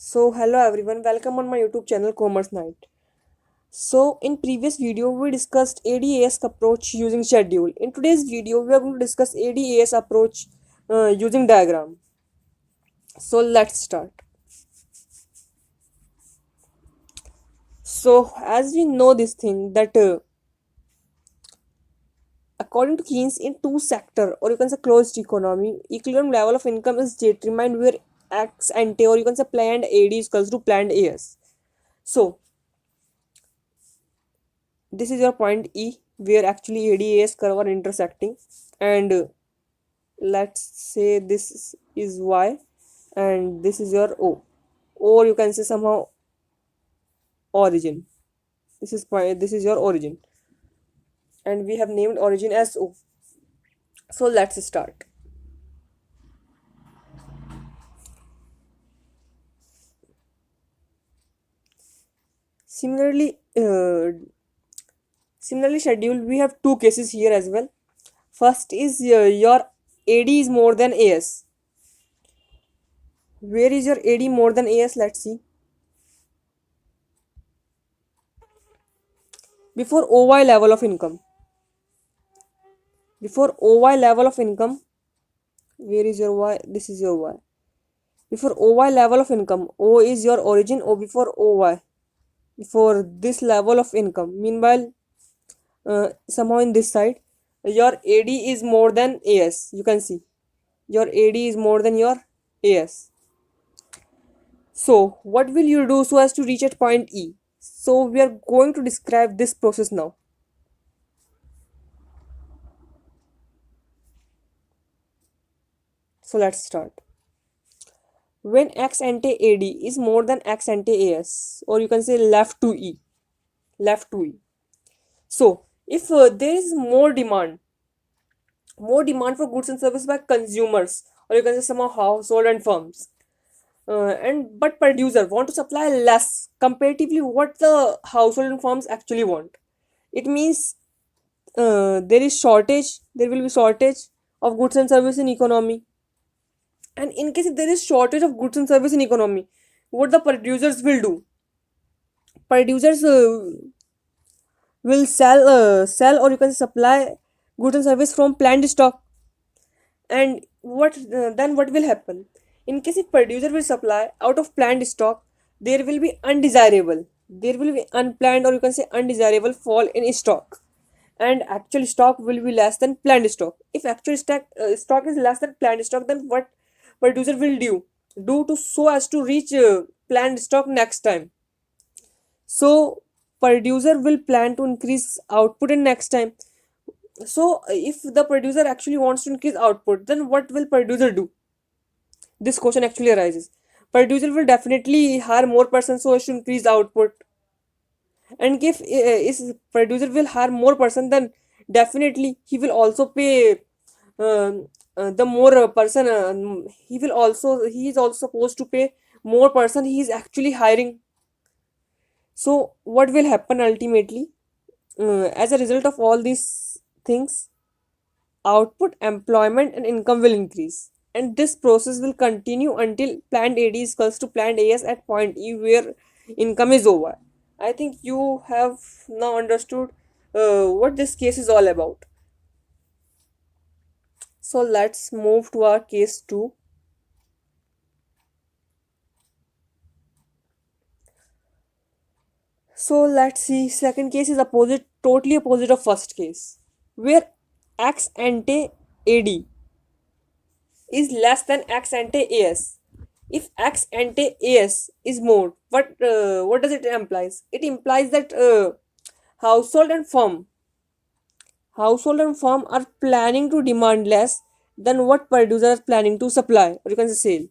So hello everyone, welcome on my YouTube channel Commerce Night. So in previous video we discussed ADAS approach using schedule. In today's video we are going to discuss ADAS approach using diagram. So let's start. So as we know this thing that according to Keynes in two sector or you can say closed economy, equilibrium level of income is determined where X ante or you can say planned AD is equals to planned AS. So this is your point E where actually ADAS curve are intersecting and let's say this is Y and this is your O, or you can say somehow origin. This is your origin and we have named origin as O. So let's start. Similarly similarly scheduled we have two cases here as well. First is your AD is more than AS. Where is your AD more than AS? Let's see. Before OY level of income. Before OY level of income, where is your Y? This is your Y. Before OY level of income, O is your origin, O before OY. Before this level of income. Meanwhile, somehow in this side, your AD is more than AS. You can see. Your AD is more than your AS. So, what will you do so as to reach at point E? So, we are going to describe this process now. So, let's start. When X ante AD is more than X ante AS, or you can say left to E. Left to E. So, if there is more demand for goods and services by consumers, or you can say somehow household and firms, and but producer want to supply less comparatively what the household and firms actually want. It means there will be shortage of goods and service in economy. And in case if there is shortage of goods and service in economy, what the producers will do? Producers will sell or you can supply goods and service from planned stock. And what will happen? In case if producer will supply out of planned stock, there will be undesirable, there will be unplanned or you can say undesirable fall in stock, and actual stock will be less than planned stock. If actual stock is less than planned stock, then what producer will do to so as to reach planned stock next time? So producer will plan to increase output in next time. So if the producer actually wants to increase output, then what will producer do? This question actually arises. Producer will definitely hire more persons so as to increase output. And if is producer will hire more person, then definitely he will also pay the more person. He is also supposed to pay more person he is actually hiring. So what will happen ultimately? As a result of all these things, output, employment, and income will increase. And this process will continue until planned AD is equals to planned AS at point E where income is over. I think you have now understood what this case is all about. So let's move to our case 2. So let's see, second case is totally opposite of first case, where X ante AD is less than X ante AS. If X ante AS is more, what does it implies? It implies that household and firm household and firm are planning to demand less than what producer is planning to supply or you can say sale.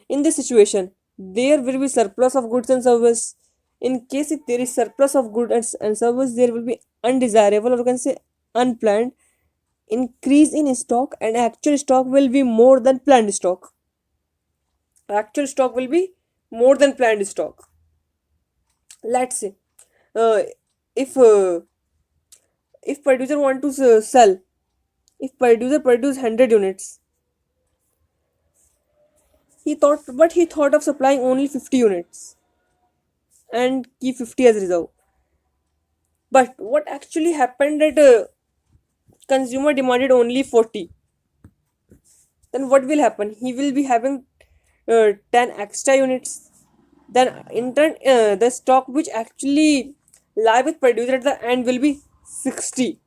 In this situation, there will be surplus of goods and service. In case if there is surplus of goods and service, there will be undesirable or you can say unplanned increase in stock, and actual stock will be more than planned stock. Actual stock will be more than planned stock. Let's say uh, if producer want to sell, if producer produce 100 units, He thought of supplying only 50 units and keep 50 as reserve. But what actually happened that consumer demanded only 40. Then what will happen? He will be having 10 extra units. Then in turn, the stock which actually lie with producer at the end will be 60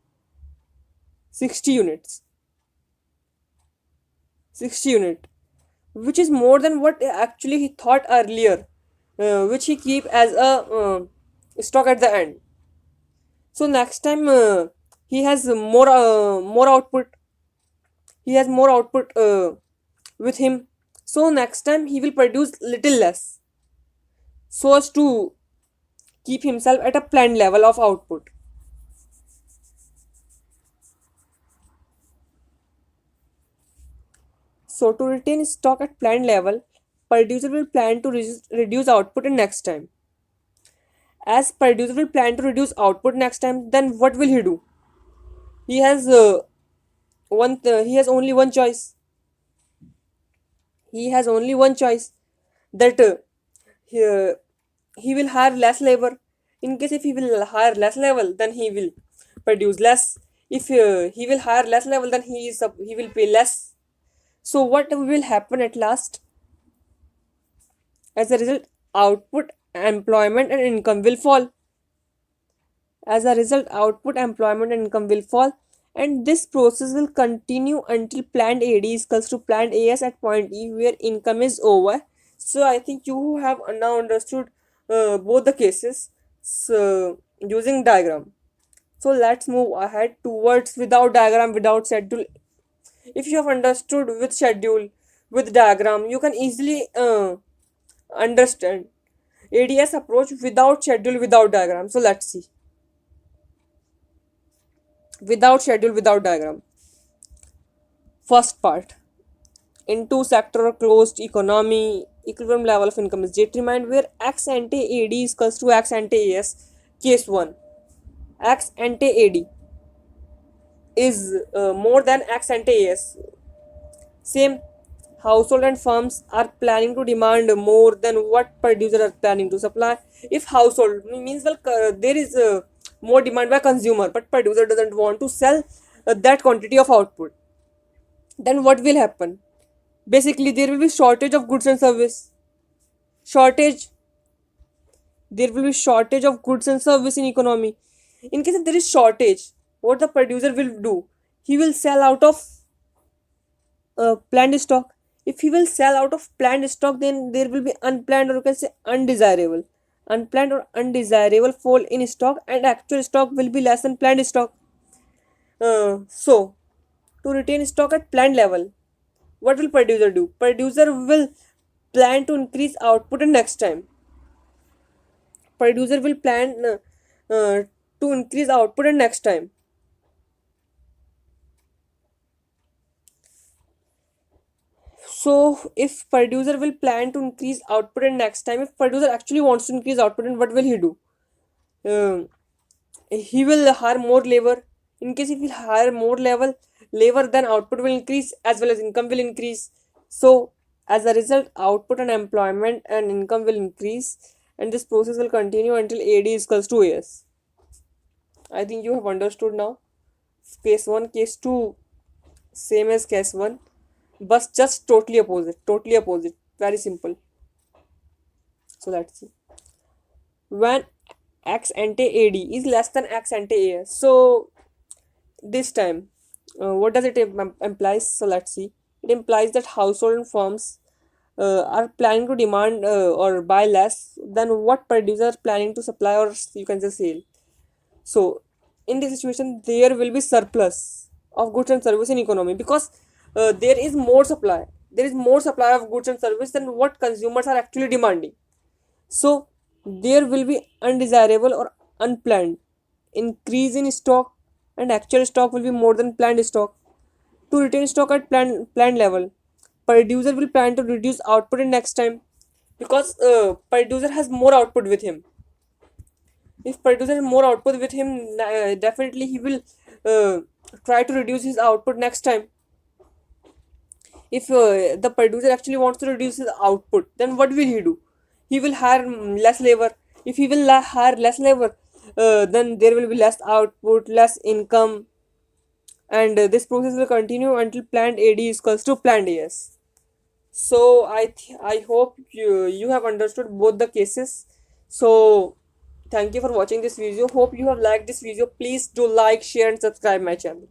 units. 60 unit, which is more than what actually he thought earlier, which he keep as a stock at the end. So next time he has more output. He has more output with him. So next time he will produce little less, so as to keep himself at a planned level of output. So to retain stock at planned level, producer will plan to reduce output in next time. As producer will plan to reduce output next time, then what will he do? He has he has only one choice. He has only one choice, that he, he will hire less labor. In case if he will hire less level, then he will produce less. If he will hire less level, then he will pay less. So what will happen at last? As a result, output, employment, and income will fall. As a result, output, employment, and income will fall, and this process will continue until planned AD is equals to planned AS at point E, where income is over. So I think you have now understood both the cases, so using diagram. So let's move ahead towards without diagram, without schedule. If you have understood with schedule, with diagram, you can easily understand ADS approach without schedule, without diagram. So let's see. Without schedule, without diagram. First part. Into sector closed economy, equilibrium level of income is determined where X ante AD is equals to X ante AS. Case 1. X ante AD is more than X ante AS. Same, household and firms are planning to demand more than what producer are planning to supply. If household means, well, there is more demand by consumer, but producer doesn't want to sell that quantity of output, then what will happen? Basically, there will be shortage of goods and service. Shortage. There will be shortage of goods and service in economy. In case if there is shortage, what the producer will do? He will sell out of planned stock. If he will sell out of planned stock, then there will be unplanned, or you can say undesirable. Unplanned or undesirable fall in stock, and actual stock will be less than planned stock. So, to retain stock at planned level, what will producer do? Producer will plan to increase output in next time. Producer will plan to increase output in next time. So if producer will plan to increase output in next time, if producer actually wants to increase output, then what will he do? Um, he will hire more labor. In case if he hire more labor, then output will increase as well as income will increase. So as a result, output and employment and income will increase, and this process will continue until AD is equals to AS. I think you have understood now. Case 1, case 2, same as case 1, but just totally opposite. Totally opposite. Very simple. So let's see. When X ante AD is less than X ante AS. So this time, what does it implies? So let's see. It implies that household and firms are planning to demand or buy less than what producer planning to supply, or you can just sell. So in this situation, there will be surplus of goods and service in economy, because there is more supply. There is more supply of goods and service than what consumers are actually demanding. So there will be undesirable or unplanned increase in stock, and actual stock will be more than planned stock. To retain stock at planned level, producer will plan to reduce output in next time, because producer has more output with him. If producer has more output with him, definitely he will try to reduce his output next time. If the producer actually wants to reduce his output, then what will he do? He will hire less labor. If he will hire less labor, then there will be less output, less income, and this process will continue until planned AD is equals to planned AS. So I hope you have understood both the cases. So thank you for watching this video. Hope you have liked this video. Please do like, share, and subscribe my channel.